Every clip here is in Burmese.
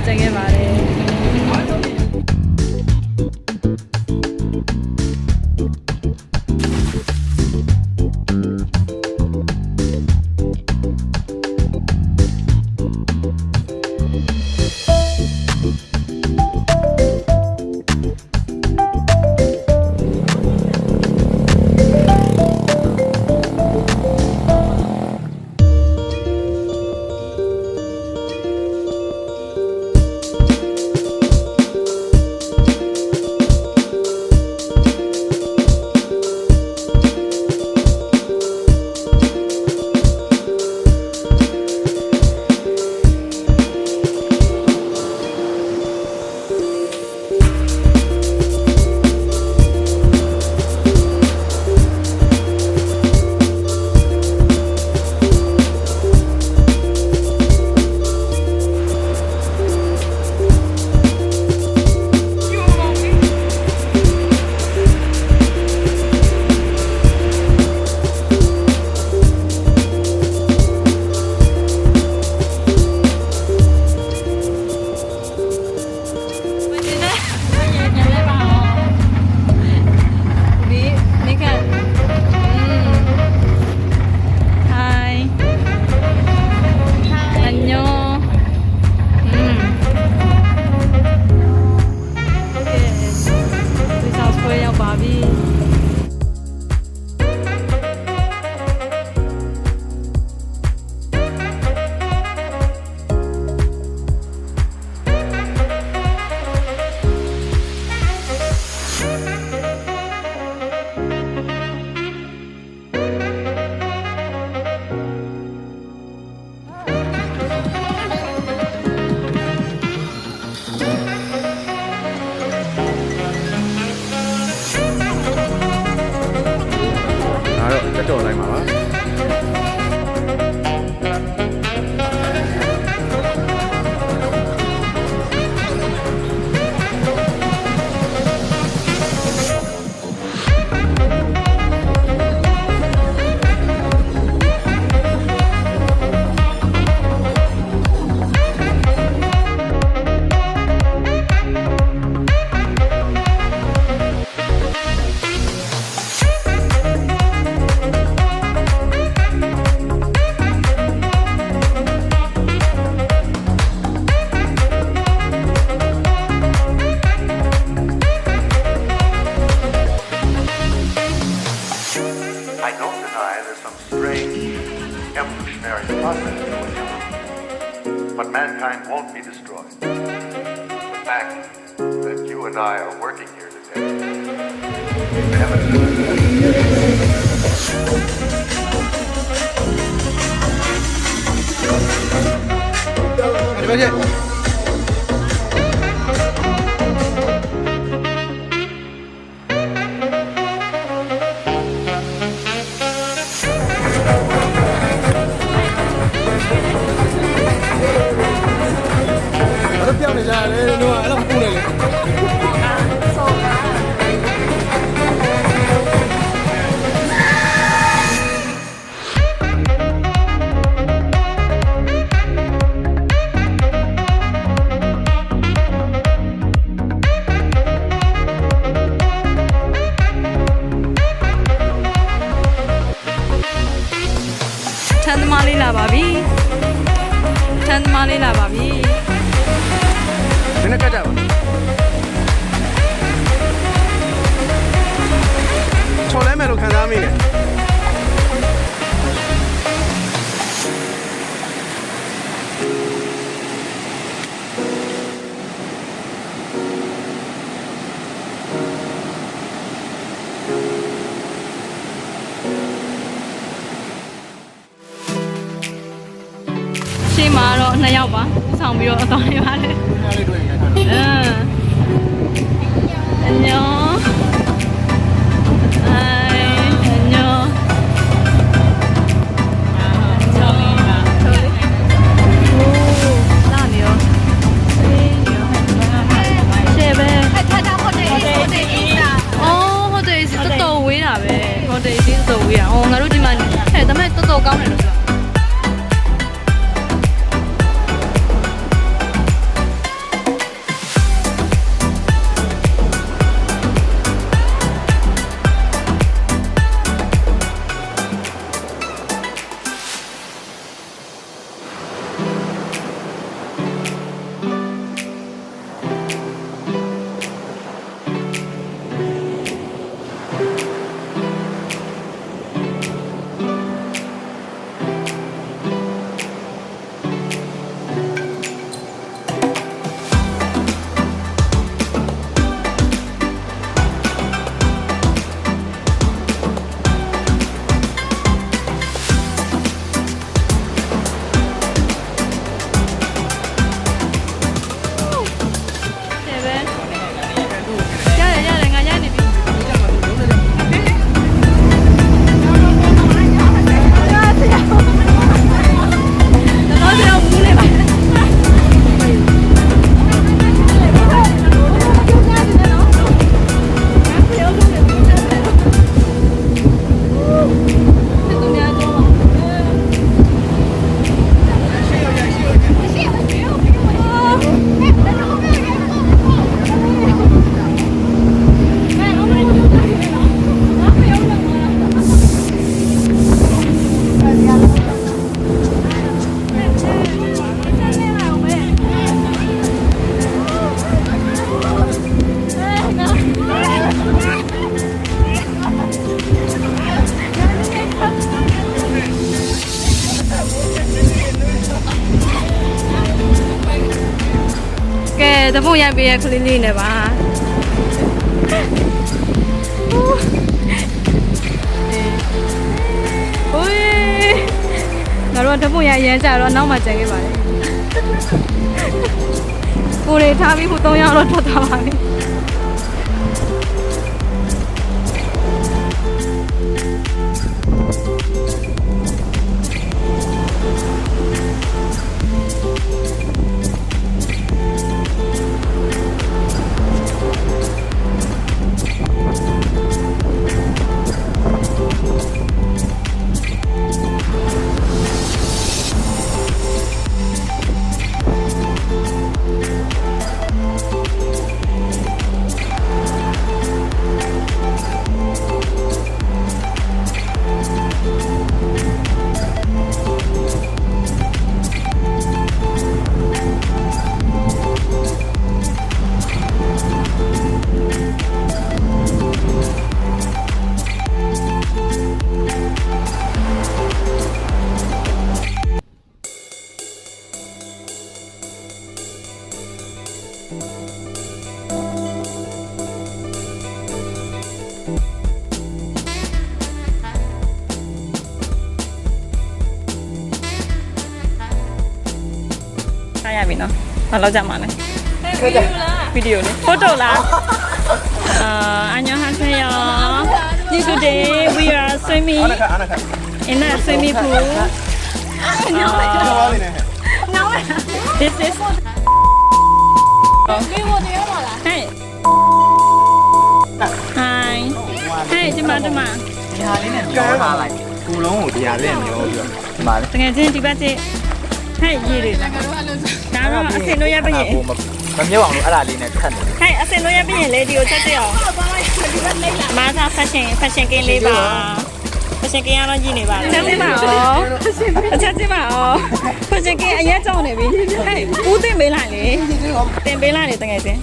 တက်ခဲ့ပါတယ် တော်လိုက်ပါပါ I don't deny there's some strange evolutionary process going on, but mankind won't be destroyed. The fact that you and I are working here today is evidence. Chand mali la babi. Chand mali la babi. Sini kerja apa? Colai melu kan kami ni. Shame maro na yau ba. Usang biyo atau ni mana? Annyeong. Hai, annyeong. တပုတ်ရိုက်ပေးရကလေးလေးနဲ့ပါဟိုးငါတို့တပုတ်ရိုက်ရမ်းကြတော့နောက်မှကျန်ခဲ့ပါလေကိုတွေထားပြီးခု3ယောက်တော့ထွက်သွားပါပြီထားရပြီနော်ဘာလို့ကြမှာလဲဗီဒီယိုလေးဖိုတိုလား안녕하세요 today we are swimming in a swimming pool this is hey hi hey ဒီမှာဒီမှာ ဒီဟာလေးနဲ့ပြောထားလိုက်ကူလုံးကိုဒီဟာလေးနဲ့ပြောပြီးတော့ဒီမှာလေ တကယ်ချင်းဒီဘက်ချင်းဟဲ့ရေးတယ်ဒါတော့အစင်လို့ရပါရင်မမြုပ်အောင်လို့အဲ့ဒါလေးနဲ့ခတ်နေဟဲ့အစင်လို့ရပါရင်လေဒီကိုချက်တက်အောင်မာသာ fashion ကင်းလေးပါ fashion ကင်းရတော့ကြီးနေပါလားချက်တင်ပါအောင်အချက်တင်ပါအောင် fashion ကင်းအရက်ကြောင်နေပြီဟဲ့ဦးတင်ပေးလိုက်လေတင်ပေးလိုက်လေတကယ်ချင်း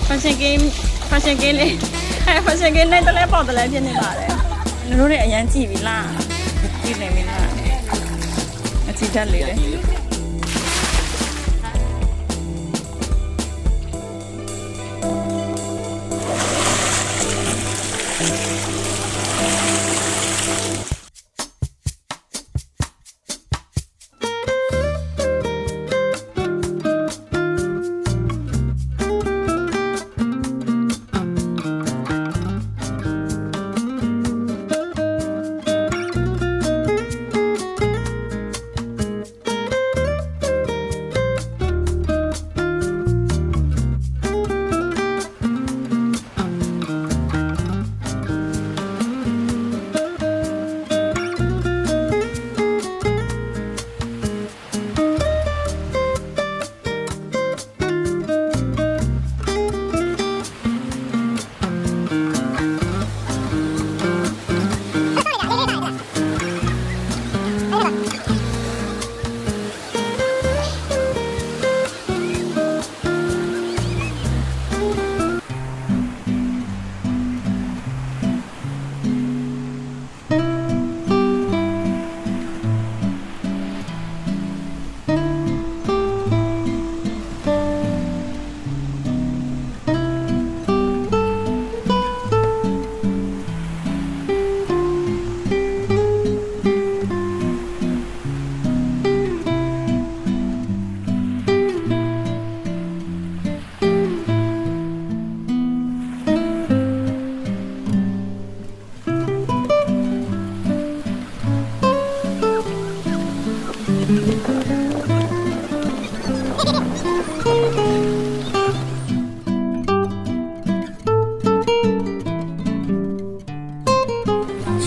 fashion ကင်းလေးဟဲ့ fashion ကင်းနဲ့တလဲပေါက်တလဲဖြစ်နေပါတယ်တို့တွေအရန်ကြည့်ပြီလားကြည့်နေပြီလားအချီတက်လေးလေ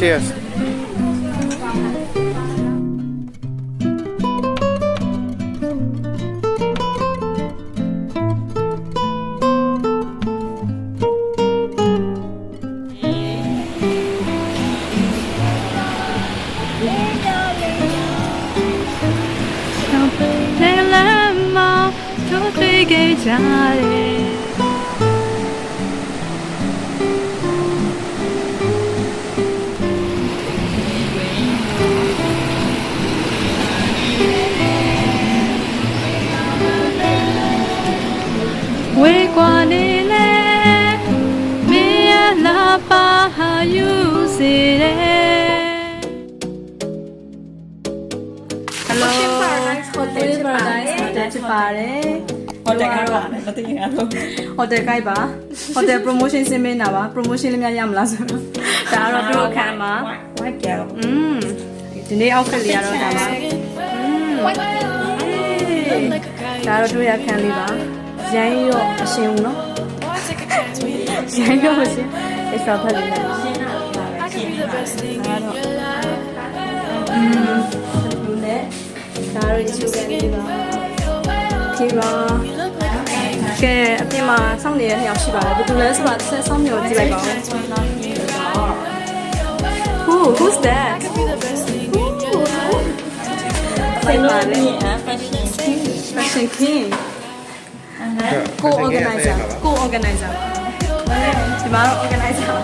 Cheers. ပါတယ် ဟိုတယ်ကတော့မသိရဘူး ဟိုတယ်ကိုက်ပါဟိုတယ် promotion ဆင်းမင်းတာပါ promotion လည်းများရမလားဆိုတော့ဒါကတော့သူတို့အခန်းမှာ ဝိုက်ကြောက် ဒီနေ့ outfit လေးကတော့ဒါပါဒါတော့တို့ရခန်းလေးပါရိုင်းရောအရှင်ဦးနော်ရိုင်းရောအရှင် extra ဖက်လေးနဲ့ရှင်းတာပါရှင်းတာဒါတော့လူနဲ့ဒါတော့ဒီချုပ်ကနေပါခေပါကဲအပြင်မှာစောင့်နေတဲ့နှစ်ယောက်ရှိပါတယ်ဘယ်သူလဲဆိုတာဆက်ဆောင်းမျိုးကြည့်လိုက်ပါဦး Who's that ဆိုင်ပါလေ Fashion King ကို organizer ဒီမှာတော့ organizer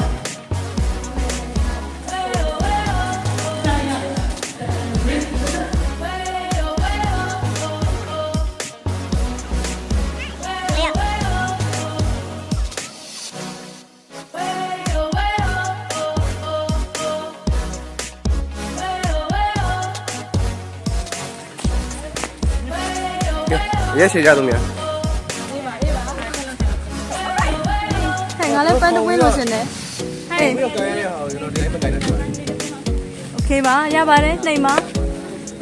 ရဲရှည်ကြသူများ ဟဲ့ငါလည်းပန်းတဝင်းလို့ရှင်နေဟေး ပြီးတော့ကိုင်းရတဲ့ဟာကိုကျွန်တော်ဒီတိုင်းမကိုင်းနဲ့ဆိုတယ် Okay ပါရပါတယ်နှိမ်ပါ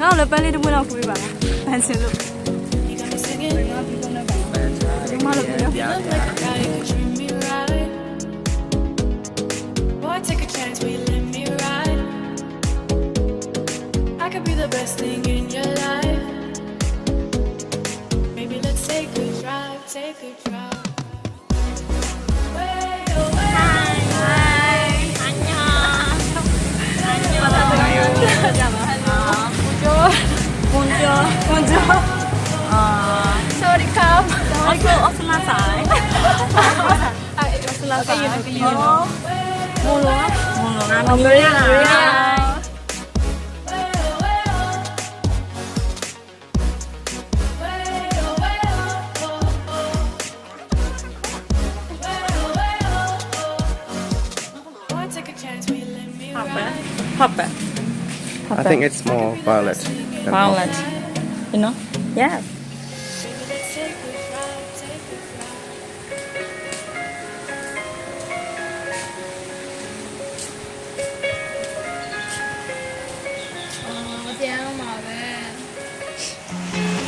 ငါ့ကိုလည်းပန်းလေးတစ်ပွင့်တော့ခူးပေးပါလားပန်းစင်လို့ဒီမှာလို့ပြော Boy, take a chance, will you let me ride? I could be the best thing in your life. Maybe let's take a drive, take a drive. Way away. Bonjour. sorry come Osla sai Osla sai Mulu Boy, take a chance, will you let me ride? Pop I think it's more violet than Violet you know yeah Maybe let's take a drive, take a drive.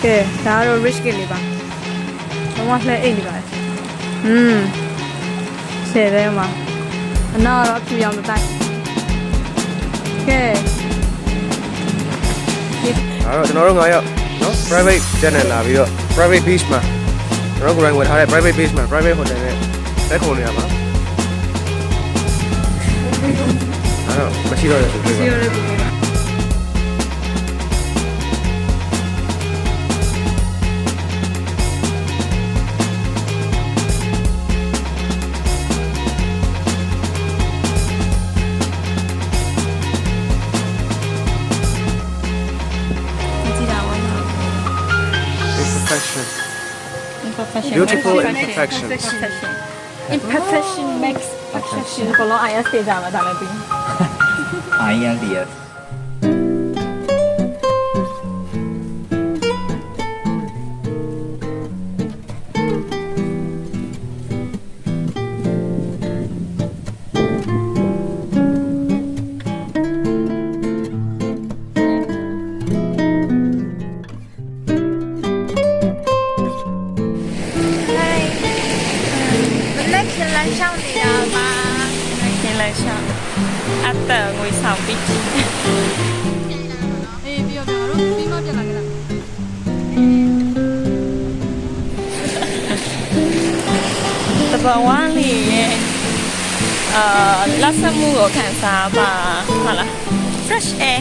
ကဲဒါကတော့ rich kid လေးပါဘာမှလှဲအိတ်နေပါတယ်ရှယ်ထဲမှာအနာတော့အဖြူရောင်တစ်တိုက်ကဲ အဲ့တော့ကျွန်တော်တို့9ယောက်နော် private jet နဲ့လာပြီးတော့ private beach မှာကျွန်တော်ကိုယ်တိုင်ဝယ်ထားတဲ့ private beach မှာ private hotel နဲ့လက်ခုံနေရမှာအဲ့တော့မရှိတော့တဲ့သူတွေပါ စီရိုလေးပူပေးပါImperfection Beautiful imperfections Imperfection makes perfection ဘလို့ IS သေးကြမှာဒါလည်းပြီး IELTS at the Ngwe Saung Beach အေးပြီးတော့ပြန်တော့ပြီးမှပြန်လာကြတာ တပဝမ်းလေးရဲ့လက်ဆက်မှုကိုခံစားပါဟုတ်လား fresh air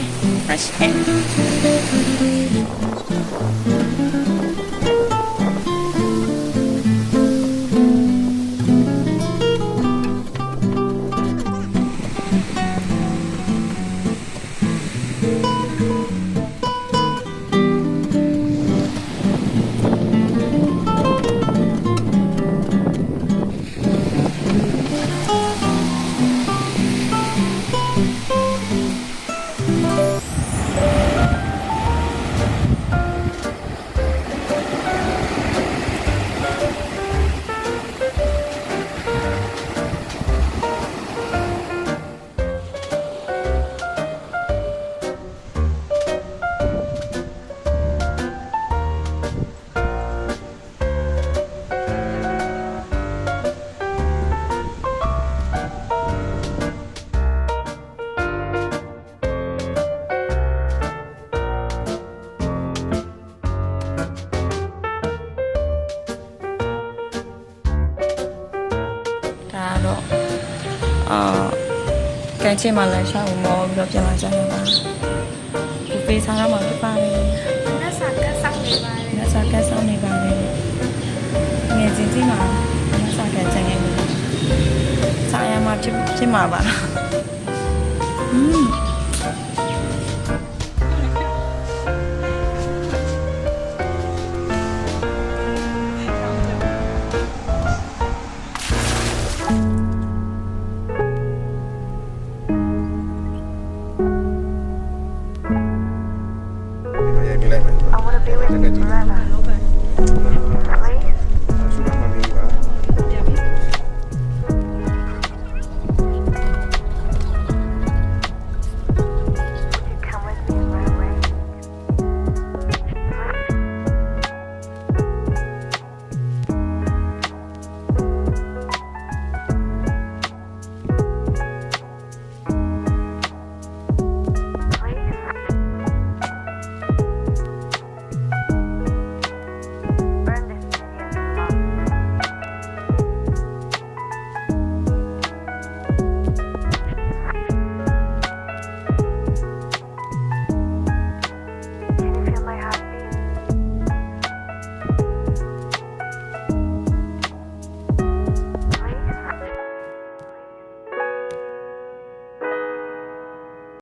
အချိန်မှလည်းရှောက်မောပြီးတော့ပြန်လာကြရပါဒီဖေးစားရမှာဖြစ်ပါတယ် လက်စာကတ်ဆောက်နေပါတယ် လက်စားကတ်ဆောင်နေပါတယ်ငယ်ချင်းကြီးမှာလက်စားကတ်ကြံနေတယ်စားရမှာဖြစ်မှာပါ